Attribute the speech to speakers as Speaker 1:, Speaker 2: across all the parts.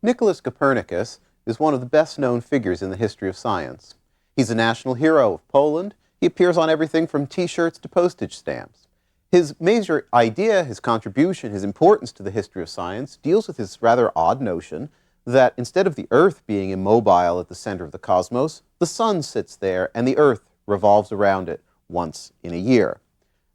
Speaker 1: Nicholas Copernicus is one of the best-known figures in the history of science. He's a national hero of Poland. He appears on everything from T-shirts to postage stamps. His major idea, his contribution, his importance to the history of science deals with this rather odd notion that instead of the Earth being immobile at the center of the cosmos, the sun sits there and the Earth revolves around it once in a year.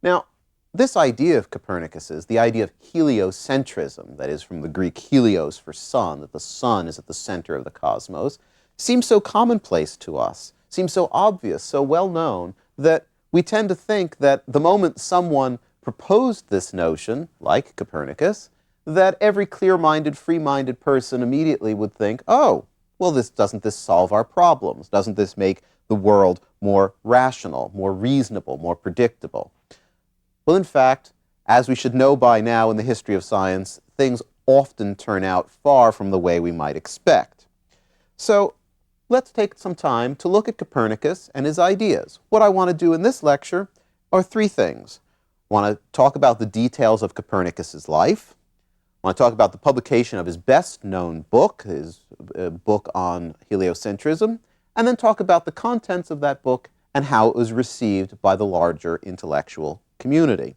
Speaker 1: Now, this idea of Copernicus's, the idea of heliocentrism, that is from the Greek helios for sun, that the sun is at the center of the cosmos, seems so commonplace to us, seems so obvious, so well known, that we tend to think that the moment someone proposed this notion, like Copernicus, that every clear-minded, free-minded person immediately would think, oh, well, doesn't this solve our problems? Doesn't this make the world more rational, more reasonable, more predictable? Well, in fact, as we should know by now in the history of science, things often turn out far from the way we might expect. So let's take some time to look at Copernicus and his ideas. What I want to do in this lecture are three things. I want to talk about the details of Copernicus's life. I want to talk about the publication of his best-known book, his book on heliocentrism, and then talk about the contents of that book and how it was received by the larger intellectual community.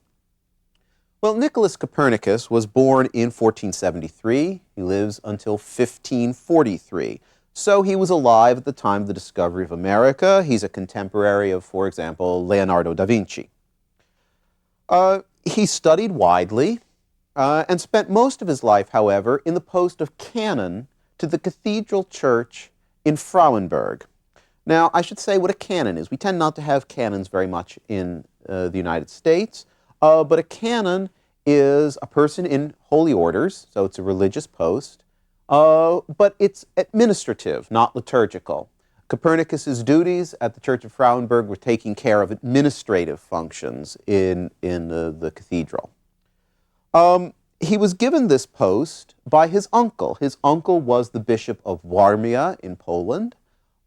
Speaker 1: Well, Nicholas Copernicus was born in 1473. He lives until 1543. So he was alive at the time of the discovery of America. He's a contemporary of, for example, Leonardo da Vinci. He studied widely and spent most of his life, however, in the post of canon to the cathedral church in Frauenburg. Now, I should say what a canon is. We tend not to have canons very much in the United States, but a canon is a person in holy orders, so it's a religious post, but it's administrative, not liturgical. Copernicus's duties at the Church of Frauenburg were taking care of administrative functions in the cathedral. He was given this post by his uncle. His uncle was the Bishop of Warmia in Poland.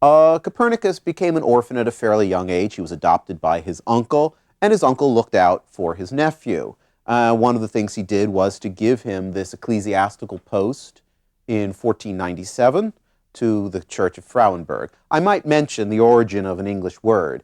Speaker 1: Copernicus became an orphan at a fairly young age. He was adopted by his uncle, and his uncle looked out for his nephew. One of the things he did was to give him this ecclesiastical post in 1497 to the Church of Frauenburg. I might mention the origin of an English word.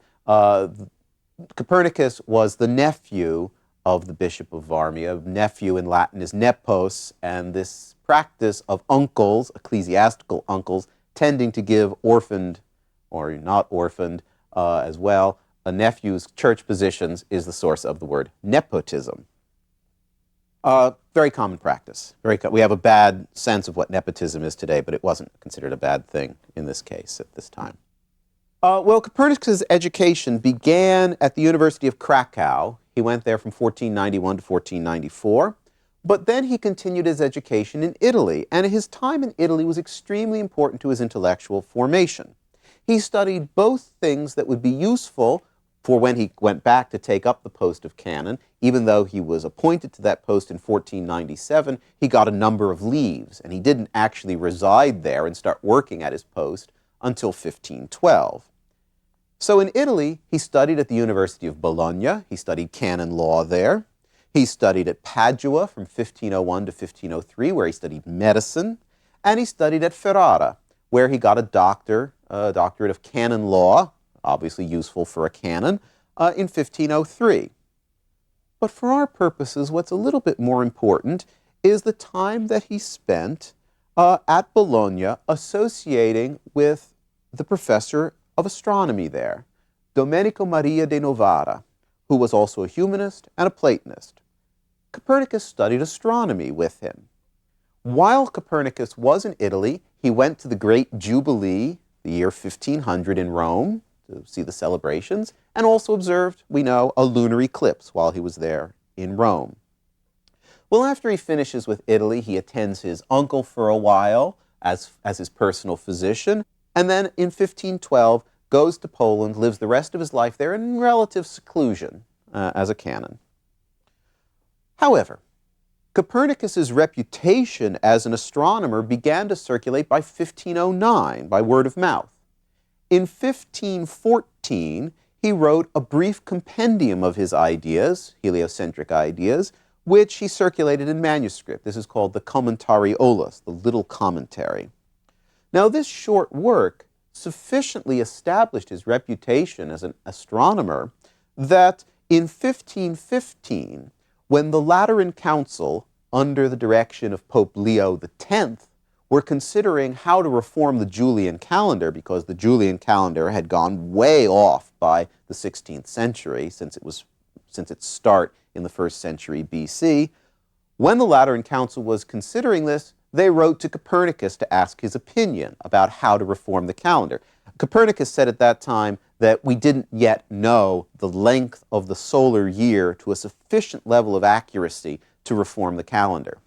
Speaker 1: Copernicus was the nephew of the Bishop of Warmia. Nephew in Latin is nepos, and this practice of uncles, ecclesiastical uncles, tending to give orphaned, or not orphaned as well, a nephew's church positions is the source of the word nepotism. Very common practice. We have a bad sense of what nepotism is today, but it wasn't considered a bad thing in this case at this time. Well, Copernicus' education began at the University of Krakow. He went there from 1491 to 1494. But then he continued his education in Italy, and his time in Italy was extremely important to his intellectual formation. He studied both things that would be useful for when he went back to take up the post of canon. Even though he was appointed to that post in 1497, he got a number of leaves, and he didn't actually reside there and start working at his post until 1512. So in Italy, he studied at the University of Bologna. He studied canon law there. He studied at Padua from 1501 to 1503, where he studied medicine. And he studied at Ferrara, where he got a doctorate of canon law, obviously useful for a canon, in 1503. But for our purposes, what's a little bit more important is the time that he spent at Bologna associating with the professor of astronomy there, Domenico Maria de Novara, who was also a humanist and a Platonist. Copernicus studied astronomy with him. While Copernicus was in Italy, he went to the Great Jubilee, the year 1500 in Rome, to see the celebrations, and also observed, we know, a lunar eclipse while he was there in Rome. Well, after he finishes with Italy, he attends his uncle for a while as his personal physician, and then in 1512 goes to Poland, lives the rest of his life there in relative seclusion as a canon. However, Copernicus's reputation as an astronomer began to circulate by 1509 by word of mouth. In 1514, he wrote a brief compendium of his ideas, heliocentric ideas, which he circulated in manuscript. This is called the Commentariolus, the Little Commentary. Now, this short work sufficiently established his reputation as an astronomer that in 1515, when the Lateran Council, under the direction of Pope Leo X, were considering how to reform the Julian calendar, because the Julian calendar had gone way off by the 16th century since its start in the 1st century BC. When the Lateran Council was considering this, they wrote to Copernicus to ask his opinion about how to reform the calendar. Copernicus said at that time that we didn't yet know the length of the solar year to a sufficient level of accuracy to reform the calendar.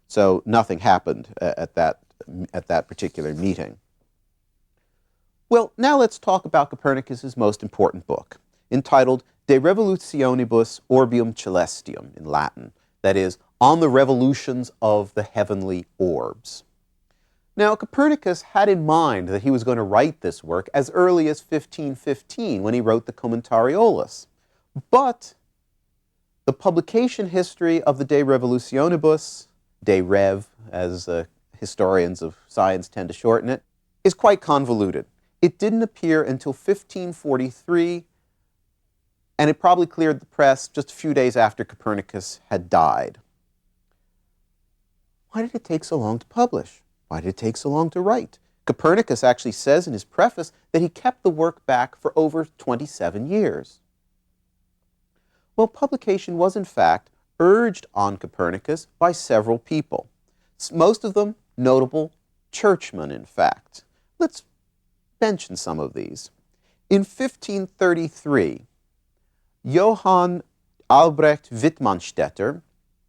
Speaker 1: So nothing happened at that particular meeting. Well, now let's talk about Copernicus's most important book, entitled De Revolutionibus Orbium Celestium in Latin, that is, On the Revolutions of the Heavenly Orbs. Now, Copernicus had in mind that he was going to write this work as early as 1515 when he wrote the Commentariolus. But the publication history of the De Revolutionibus, De Rev, as historians of science tend to shorten it, is quite convoluted. It didn't appear until 1543, and it probably cleared the press just a few days after Copernicus had died. Why did it take so long to publish? Why did it take so long to write? Copernicus actually says in his preface that he kept the work back for over 27 years. Well, publication was in fact urged on Copernicus by several people, most of them notable churchmen, in fact. Let's mention some of these. In 1533, Johann Albrecht Wittmannstetter,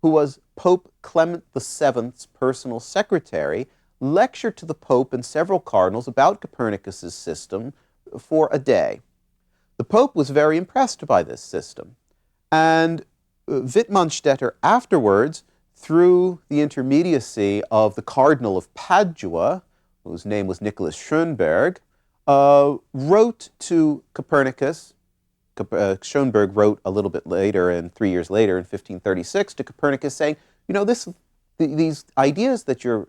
Speaker 1: who was Pope Clement VII's personal secretary, lectured to the Pope and several cardinals about Copernicus's system for a day. The Pope was very impressed by this system, and Wittmannstetter afterwards, through the intermediacy of the Cardinal of Padua, whose name was Nicholas Schönberg, wrote to Copernicus. Schönberg wrote a little bit later, and 3 years later, in 1536, to Copernicus saying, you know, these ideas that you're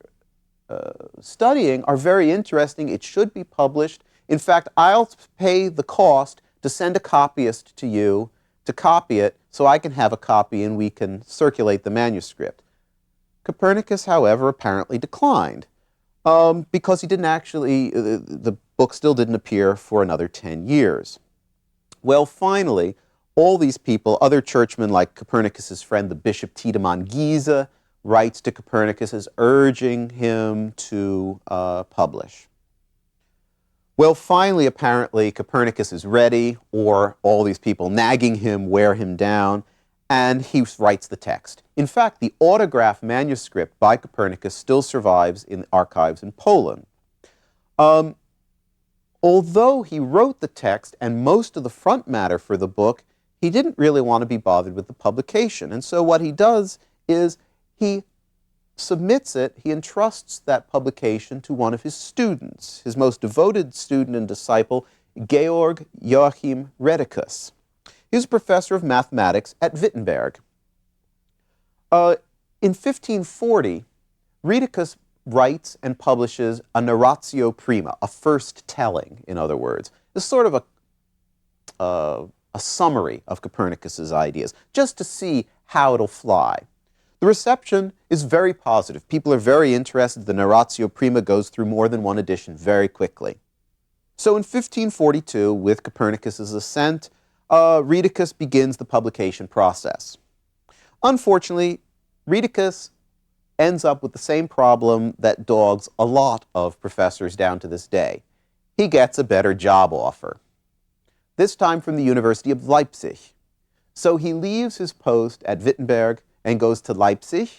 Speaker 1: studying are very interesting. It should be published. In fact, I'll pay the cost to send a copyist to you to copy it so I can have a copy and we can circulate the manuscript. Copernicus, however, apparently declined because he didn't actually, the book still didn't appear for another 10 years. Well, finally, all these people, other churchmen like Copernicus's friend, the Bishop Tiedemann Giese, writes to Copernicus as urging him to publish. Well, finally, apparently, Copernicus is ready, or all these people nagging him wear him down, and he writes the text. In fact, the autograph manuscript by Copernicus still survives in archives in Poland. Although he wrote the text and most of the front matter for the book, he didn't really want to be bothered with the publication. And so what he does is he submits it, he entrusts that publication to one of his students, his most devoted student and disciple, Georg Joachim Rheticus. He was a professor of mathematics at Wittenberg. In 1540, Rheticus writes and publishes a narratio prima, a first telling, in other words. It's sort of a summary of Copernicus's ideas, just to see how it'll fly. The reception is very positive. People are very interested. The narratio prima goes through more than one edition very quickly. So in 1542, with Copernicus's assent, Rheticus begins the publication process. Unfortunately, Rheticus ends up with the same problem that dogs a lot of professors down to this day. He gets a better job offer, this time from the University of Leipzig. So he leaves his post at Wittenberg and goes to Leipzig,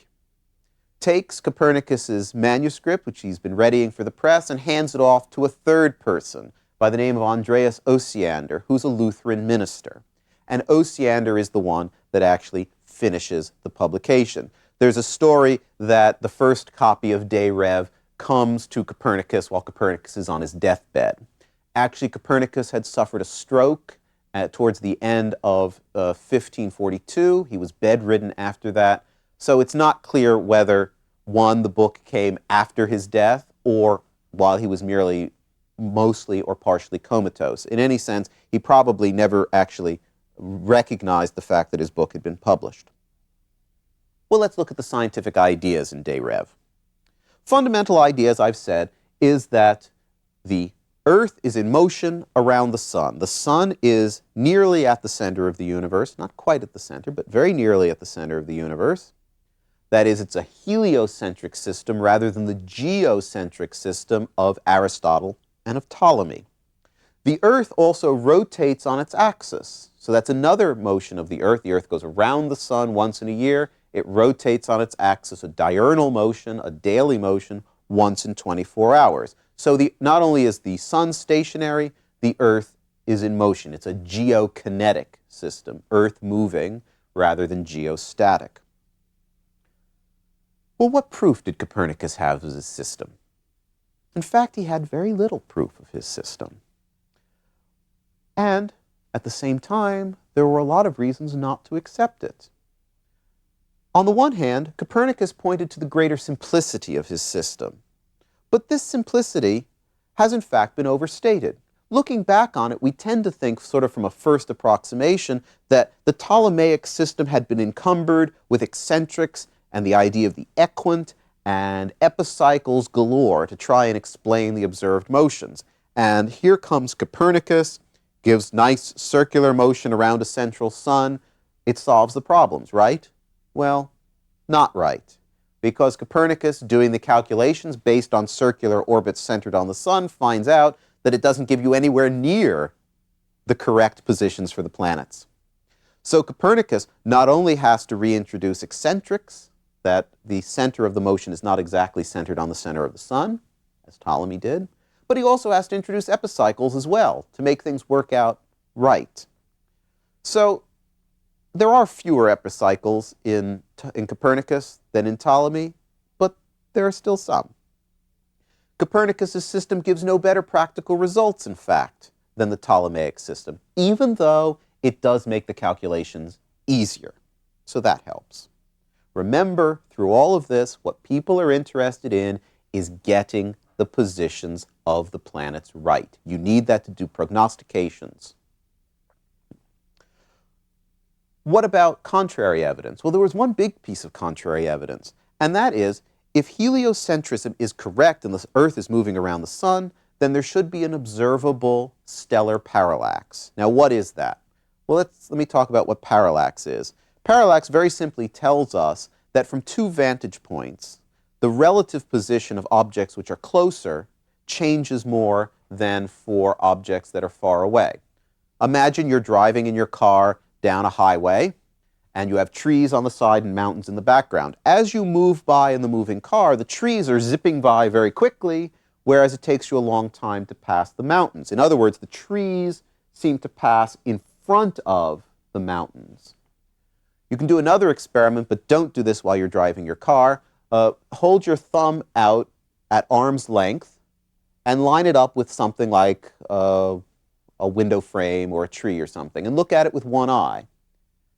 Speaker 1: takes Copernicus's manuscript, which he's been readying for the press, and hands it off to a third person by the name of Andreas Osiander, who's a Lutheran minister. And Osiander is the one that actually finishes the publication. There's a story that the first copy of De Rev comes to Copernicus while Copernicus is on his deathbed. Actually, Copernicus had suffered a stroke towards the end of 1542. He was bedridden after that. So it's not clear whether, one, the book came after his death or while he was merely mostly or partially comatose. In any sense, he probably never actually recognized the fact that his book had been published. Well, let's look at the scientific ideas in De Rev. Fundamental idea, as I've said, is that the Earth is in motion around the Sun. The Sun is nearly at the center of the universe, not quite at the center, but very nearly at the center of the universe. That is, it's a heliocentric system rather than the geocentric system of Aristotle and of Ptolemy. The Earth also rotates on its axis. So that's another motion of the Earth. The Earth goes around the Sun once in a year. It rotates on its axis, a diurnal motion, a daily motion, once in 24 hours. So not only is the Sun stationary, the Earth is in motion. It's a geokinetic system, Earth moving rather than geostatic. Well, what proof did Copernicus have of his system? In fact, he had very little proof of his system. And at the same time, there were a lot of reasons not to accept it. On the one hand, Copernicus pointed to the greater simplicity of his system. But this simplicity has in fact been overstated. Looking back on it, we tend to think, sort of from a first approximation, that the Ptolemaic system had been encumbered with eccentrics and the idea of the equant and epicycles galore to try and explain the observed motions. And here comes Copernicus, gives nice circular motion around a central sun. It solves the problems, right? Well, not right. Because Copernicus, doing the calculations based on circular orbits centered on the sun, finds out that it doesn't give you anywhere near the correct positions for the planets. So Copernicus not only has to reintroduce eccentrics, that the center of the motion is not exactly centered on the center of the sun, as Ptolemy did, but he also has to introduce epicycles as well to make things work out right. So there are fewer epicycles in Copernicus than in Ptolemy, but there are still some. Copernicus' system gives no better practical results, in fact, than the Ptolemaic system, even though it does make the calculations easier. So that helps. Remember, through all of this, what people are interested in is getting the positions of the planets right. You need that to do prognostications. What about contrary evidence? Well, there was one big piece of contrary evidence, and that is, if heliocentrism is correct and the Earth is moving around the Sun, then there should be an observable stellar parallax. Now, what is that? Well, let me talk about what parallax is. Parallax very simply tells us that from two vantage points, the relative position of objects which are closer changes more than for objects that are far away. Imagine you're driving in your car down a highway, and you have trees on the side and mountains in the background. As you move by in the moving car, the trees are zipping by very quickly, whereas it takes you a long time to pass the mountains. In other words, the trees seem to pass in front of the mountains. You can do another experiment, but don't do this while you're driving your car. Hold your thumb out at arm's length and line it up with something like a window frame or a tree or something, and look at it with one eye.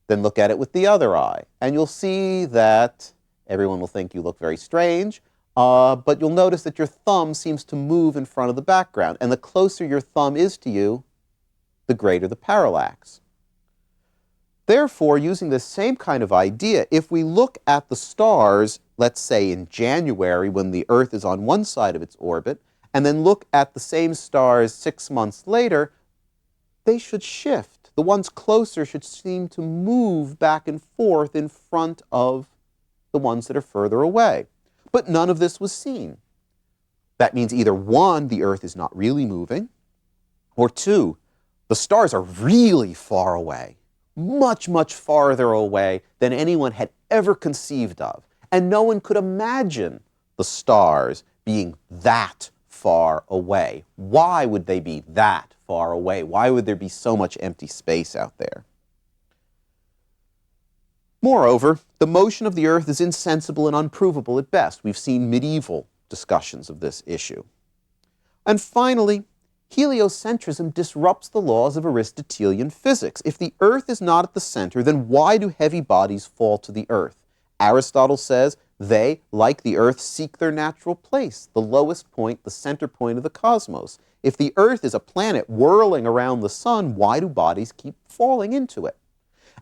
Speaker 1: Then look at it with the other eye, and you'll see that everyone will think you look very strange, but you'll notice that your thumb seems to move in front of the background, and the closer your thumb is to you, the greater the parallax. Therefore, using the same kind of idea, if we look at the stars, let's say in January when the Earth is on one side of its orbit, and then look at the same stars 6 months later, they should shift. The ones closer should seem to move back and forth in front of the ones that are further away. But none of this was seen. That means either one, the Earth is not really moving, or two, the stars are really far away. Much, much farther away than anyone had ever conceived of. And no one could imagine the stars being that far away. Why would they be that far away? Why would there be so much empty space out there? Moreover, the motion of the Earth is insensible and unprovable at best. We've seen medieval discussions of this issue. And finally, heliocentrism disrupts the laws of Aristotelian physics. If the Earth is not at the center, then why do heavy bodies fall to the Earth? Aristotle says they, like the Earth, seek their natural place, the lowest point, the center point of the cosmos. If the Earth is a planet whirling around the sun, why do bodies keep falling into it?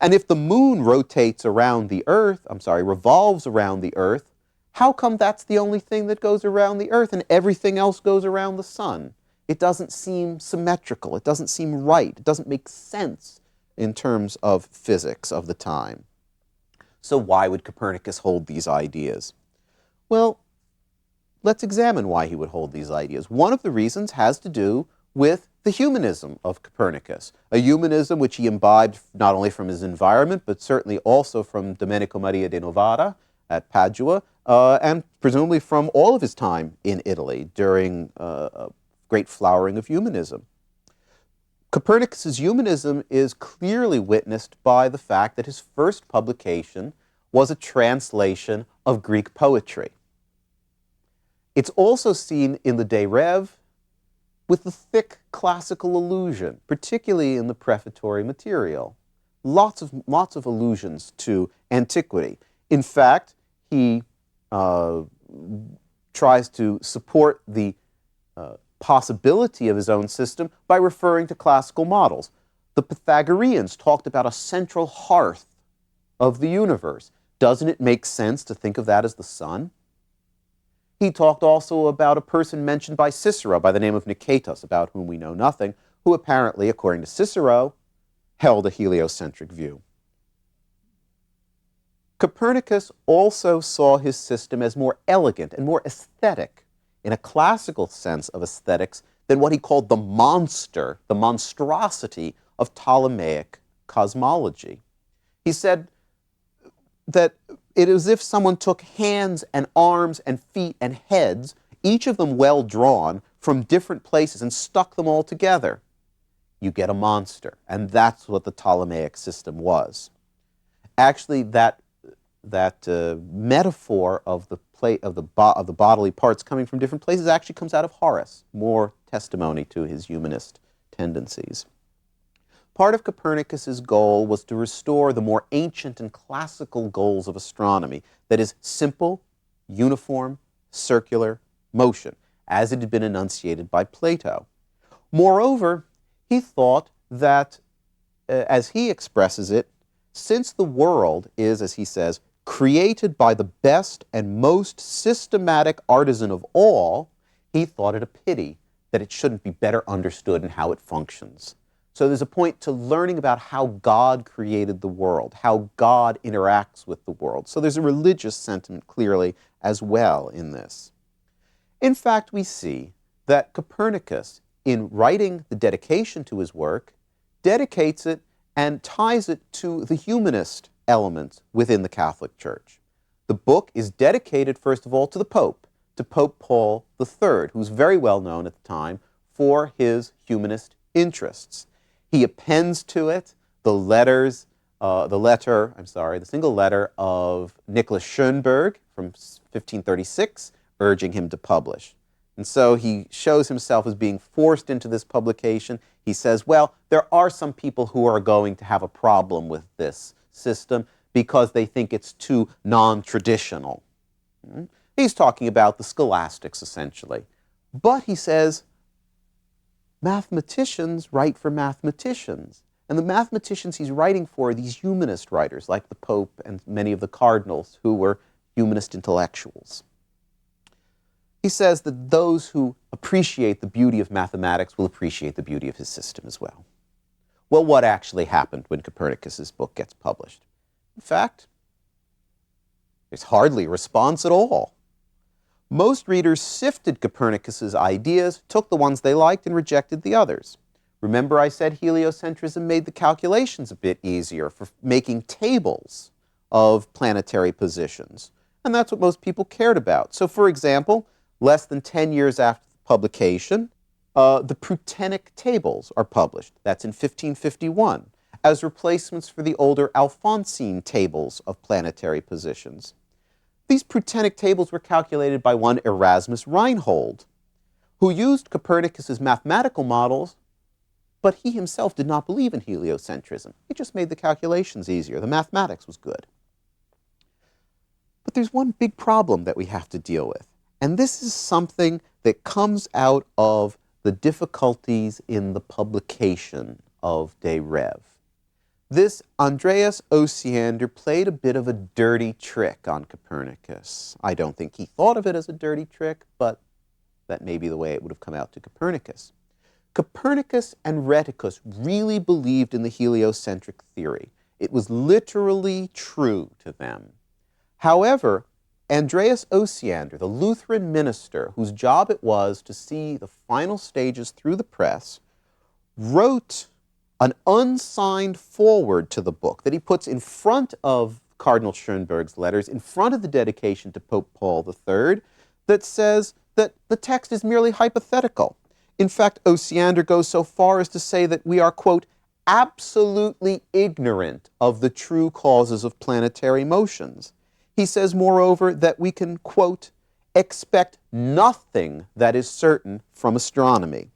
Speaker 1: And if the moon rotates around the Earth, revolves around the Earth, how come that's the only thing that goes around the Earth and everything else goes around the sun? It doesn't seem symmetrical. It doesn't seem right. It doesn't make sense in terms of physics of the time. So why would Copernicus hold these ideas? Well, let's examine why he would hold these ideas. One of the reasons has to do with the humanism of Copernicus, a humanism which he imbibed not only from his environment, but certainly also from Domenico Maria de Novara at Padua, and presumably from all of his time in Italy during a great flowering of humanism. Copernicus's humanism is clearly witnessed by the fact that his first publication was a translation of Greek poetry. It's also seen in the De Rev with the thick classical allusion, particularly in the prefatory material. Lots of allusions to antiquity. In fact, he tries to support the possibility of his own system by referring to classical models. The Pythagoreans talked about a central hearth of the universe. Doesn't it make sense to think of that as the sun? He talked also about a person mentioned by Cicero by the name of Nicetas, about whom we know nothing, who apparently, according to Cicero, held a heliocentric view. Copernicus also saw his system as more elegant and more aesthetic in a classical sense of aesthetics than what he called the monster, the monstrosity of Ptolemaic cosmology. He said that it is as if someone took hands and arms and feet and heads, each of them well drawn, from different places and stuck them all together. You get a monster, and that's what the Ptolemaic system was. Actually, that metaphor of the bodily parts coming from different places actually comes out of Horace, more testimony to his humanist tendencies. Part of Copernicus's goal was to restore the more ancient and classical goals of astronomy, that is, simple, uniform, circular motion, as it had been enunciated by Plato. Moreover, he thought that, as he expresses it, since the world is, as he says, created by the best and most systematic artisan of all, he thought it a pity that it shouldn't be better understood in how it functions. So there's a point to learning about how God created the world, how God interacts with the world. So there's a religious sentiment clearly as well in this. In fact, we see that Copernicus, in writing the dedication to his work, dedicates it and ties it to the humanist elements within the Catholic Church. The book is dedicated, first of all, to the Pope, to Pope Paul III, who's very well known at the time for his humanist interests. He appends to it the single letter of Nicholas Schoenberg from 1536, urging him to publish. And so he shows himself as being forced into this publication. He says, well, there are some people who are going to have a problem with this system because they think it's too non-traditional. He's talking about the scholastics, essentially. But he says, mathematicians write for mathematicians. And the mathematicians he's writing for are these humanist writers, like the Pope and many of the cardinals who were humanist intellectuals. He says that those who appreciate the beauty of mathematics will appreciate the beauty of his system as well. Well, what actually happened when Copernicus's book gets published? In fact, there's hardly a response at all. Most readers sifted Copernicus's ideas, took the ones they liked, and rejected the others. Remember I said heliocentrism made the calculations a bit easier for making tables of planetary positions. And that's what most people cared about. So, for example, less than 10 years after the publication, the Prutenic tables are published. That's in 1551, as replacements for the older Alphonsine tables of planetary positions. These Prutenic tables were calculated by one Erasmus Reinhold, who used Copernicus's mathematical models, but he himself did not believe in heliocentrism. He just made the calculations easier. The mathematics was good. But there's one big problem that we have to deal with, and this is something that comes out of the difficulties in the publication of De Rev. This Andreas Osiander played a bit of a dirty trick on Copernicus. I don't think he thought of it as a dirty trick, but that may be the way it would have come out to Copernicus. Copernicus and Rheticus really believed in the heliocentric theory. It was literally true to them. However, Andreas Osiander, the Lutheran minister whose job it was to see the final stages through the press, wrote an unsigned foreword to the book that he puts in front of Cardinal Schönberg's letters, in front of the dedication to Pope Paul III, that says that the text is merely hypothetical. In fact, Osiander goes so far as to say that we are, quote, absolutely ignorant of the true causes of planetary motions. He says, moreover, that we can, quote, expect nothing that is certain from astronomy.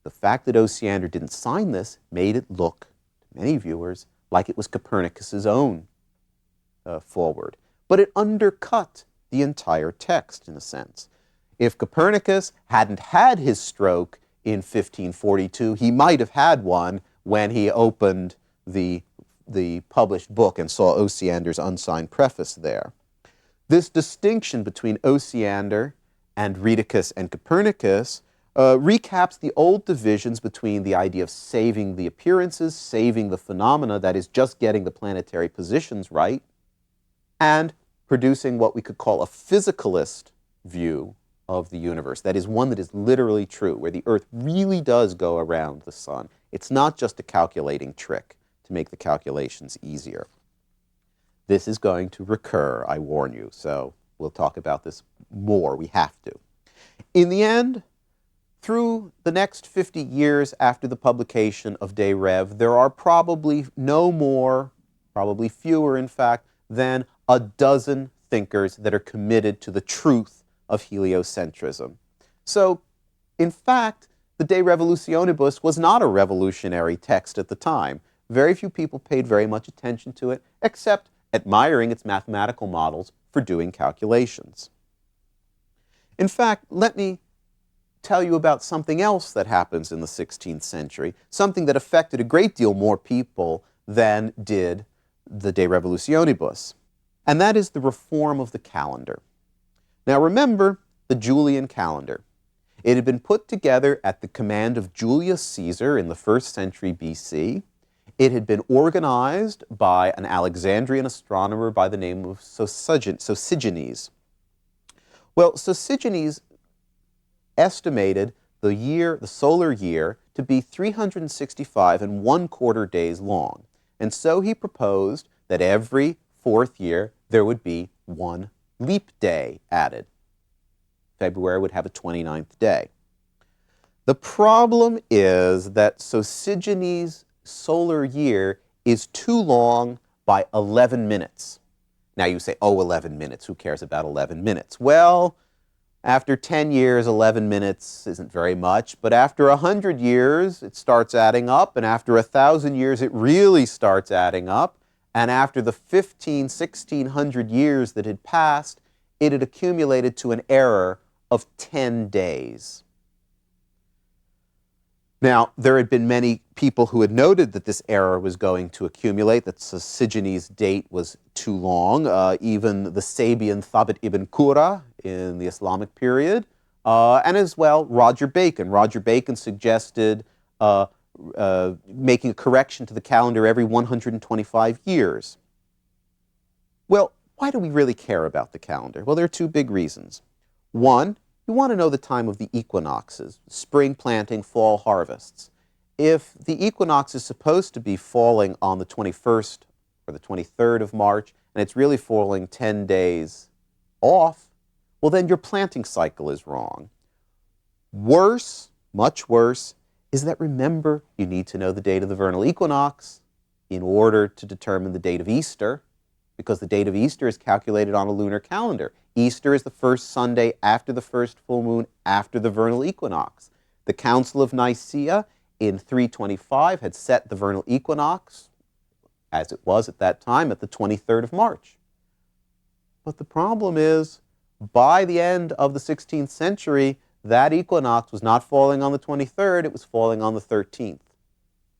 Speaker 1: The fact that Osiander didn't sign this made it look, to many viewers, like it was Copernicus's own foreword. But it undercut the entire text, in a sense. If Copernicus hadn't had his stroke in 1542, he might have had one when he opened the published book and saw Osiander's unsigned preface there. This distinction between Osiander and Rheticus and Copernicus recaps the old divisions between the idea of saving the appearances, saving the phenomena, that is, just getting the planetary positions right, and producing what we could call a physicalist view of the universe. That is, one that is literally true, where the Earth really does go around the sun. It's not just a calculating trick to make the calculations easier. This is going to recur, I warn you, so we'll talk about this more. We have to. In the end, through the next 50 years after the publication of De Rev, there are probably no more, probably fewer in fact, than a dozen thinkers that are committed to the truth of heliocentrism. So, in fact, the De Revolutionibus was not a revolutionary text at the time. Very few people paid very much attention to it, except admiring its mathematical models for doing calculations. In fact, let me tell you about something else that happens in the 16th century, something that affected a great deal more people than did the De Revolutionibus, and that is the reform of the calendar. Now remember the Julian calendar. It had been put together at the command of Julius Caesar in the 1st century BC. It had been organized by an Alexandrian astronomer by the name of Sosigenes. Well, Sosigenes estimated the solar year, to be 365 1/4 days long. And so he proposed that every 4th year there would be one leap day added. February would have a 29th day. The problem is that Sosigenes' solar year is too long by 11 minutes. Now you say, oh, 11 minutes, who cares about 11 minutes? Well, after 10 years, 11 minutes isn't very much, but after 100 years, it starts adding up, and after 1,000 years, it really starts adding up, and after the 1,600 years that had passed, it had accumulated to an error of 10 days. Now, there had been many people who had noted that this error was going to accumulate, that Sosigenes' date was too long. Even the Sabian Thabit ibn Qurra in the Islamic period, and as well Roger Bacon. Roger Bacon suggested making a correction to the calendar every 125 years. Well, why do we really care about the calendar? Well, there are two big reasons. One, you want to know the time of the equinoxes, spring planting, fall harvests. If the equinox is supposed to be falling on the 21st or the 23rd of March, and it's really falling 10 days off, well, then your planting cycle is wrong. Worse, much worse, is that, remember, you need to know the date of the vernal equinox in order to determine the date of Easter, because the date of Easter is calculated on a lunar calendar. Easter is the first Sunday after the first full moon after the vernal equinox. The Council of Nicaea in 325 had set the vernal equinox, as it was at that time, at the 23rd of March. But the problem is, by the end of the 16th century, that equinox was not falling on the 23rd, it was falling on the 13th,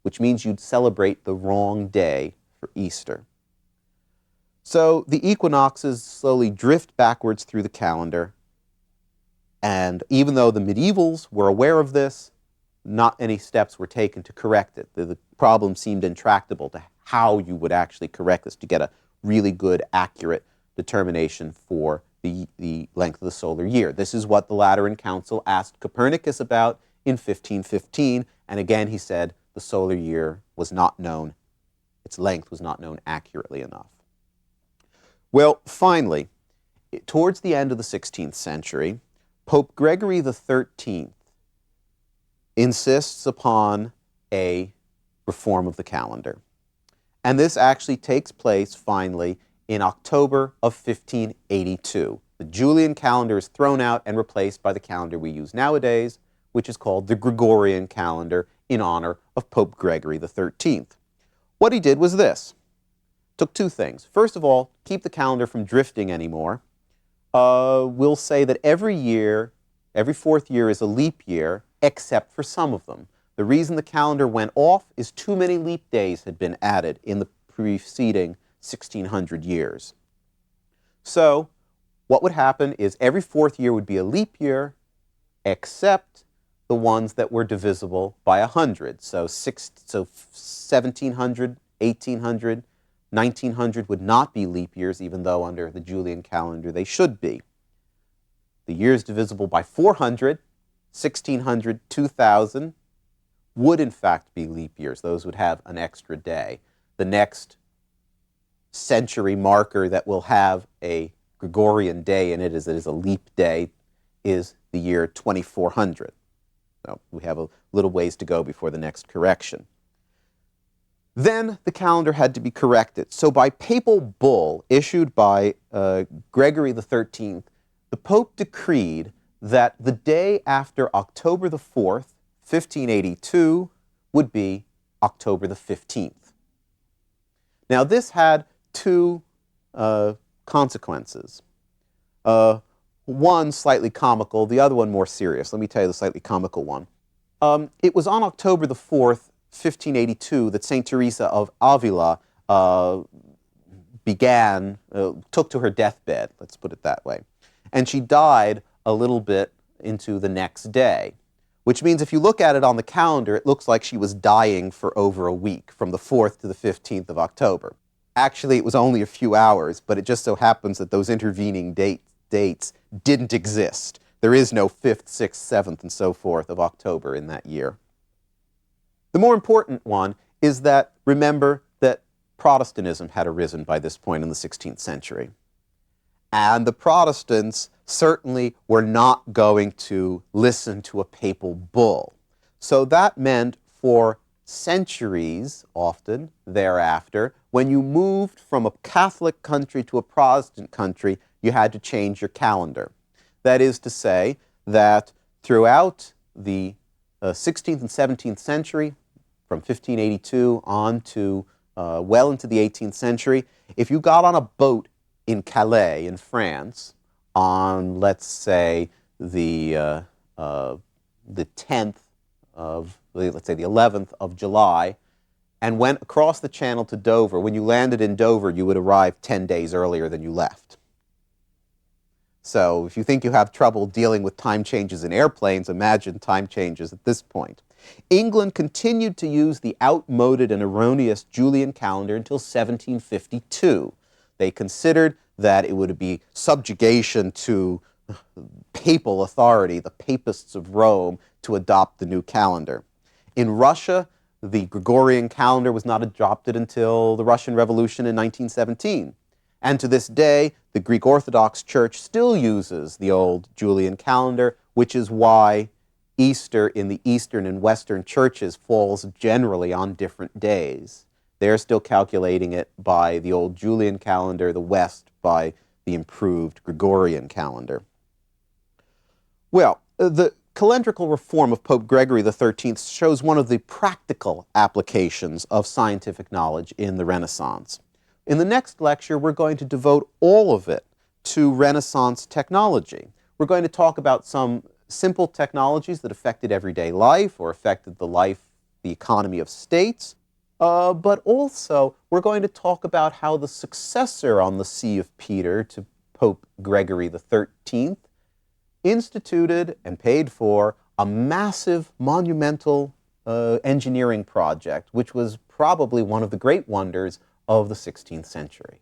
Speaker 1: which means you'd celebrate the wrong day for Easter. So the equinoxes slowly drift backwards through the calendar, and even though the medievals were aware of this, not any steps were taken to correct it. The problem seemed intractable to how you would actually correct this to get a really good, accurate determination for the length of the solar year. This is what the Lateran Council asked Copernicus about in 1515, and again he said the solar year was not known, its length was not known accurately enough. Well, finally, towards the end of the 16th century, Pope Gregory XIII insists upon a reform of the calendar. And this actually takes place, finally, in October of 1582. The Julian calendar is thrown out and replaced by the calendar we use nowadays, which is called the Gregorian calendar in honor of Pope Gregory XIII. What he did was this. Took two things. First of all, keep the calendar from drifting anymore. We'll say that every year, every fourth year is a leap year, except for some of them. The reason the calendar went off is too many leap days had been added in the preceding 1600 years. So what would happen is every fourth year would be a leap year, except the ones that were divisible by 100. So 1700, 1800, 1900 would not be leap years, even though under the Julian calendar they should be. The years divisible by 400, 1600, 2000 would in fact be leap years. Those would have an extra day. The next century marker that will have a Gregorian day in it, as it is a leap day, is the year 2400. So we have a little ways to go before the next correction. Then the calendar had to be corrected. So by papal bull issued by Gregory XIII, the Pope decreed that the day after October the 4th, 1582, would be October the 15th. Now this had two consequences. One slightly comical, the other one more serious. Let me tell you the slightly comical one. It was on October the 4th, 1582, that St. Teresa of Avila took to her deathbed, let's put it that way. And she died a little bit into the next day, which means if you look at it on the calendar, it looks like she was dying for over a week, from the 4th to the 15th of October. Actually, it was only a few hours, but it just so happens that those intervening dates didn't exist. There is no 5th, 6th, 7th, and so forth of October in that year. The more important one is that, remember that Protestantism had arisen by this point in the 16th century. And the Protestants certainly were not going to listen to a papal bull. So that meant for centuries, often thereafter, when you moved from a Catholic country to a Protestant country, you had to change your calendar. That is to say that throughout the 16th and 17th century, from 1582 on to well into the 18th century, if you got on a boat in Calais in France on, let's say, the 10th of, let's say the 11th of July, and went across the channel to Dover, when you landed in Dover, you would arrive 10 days earlier than you left. So if you think you have trouble dealing with time changes in airplanes, imagine time changes at this point. England continued to use the outmoded and erroneous Julian calendar until 1752. They considered that it would be subjugation to papal authority, the papists of Rome, to adopt the new calendar. In Russia, the Gregorian calendar was not adopted until the Russian Revolution in 1917. And to this day, the Greek Orthodox Church still uses the old Julian calendar, which is why Easter in the Eastern and Western churches falls generally on different days. They're still calculating it by the old Julian calendar, the West by the improved Gregorian calendar. Well, the calendrical reform of Pope Gregory XIII shows one of the practical applications of scientific knowledge in the Renaissance. In the next lecture, we're going to devote all of it to Renaissance technology. We're going to talk about some simple technologies that affected everyday life or affected the economy of states, but also we're going to talk about how the successor on the See of Peter to Pope Gregory the 13th instituted and paid for a massive, monumental engineering project, which was probably one of the great wonders of the 16th century.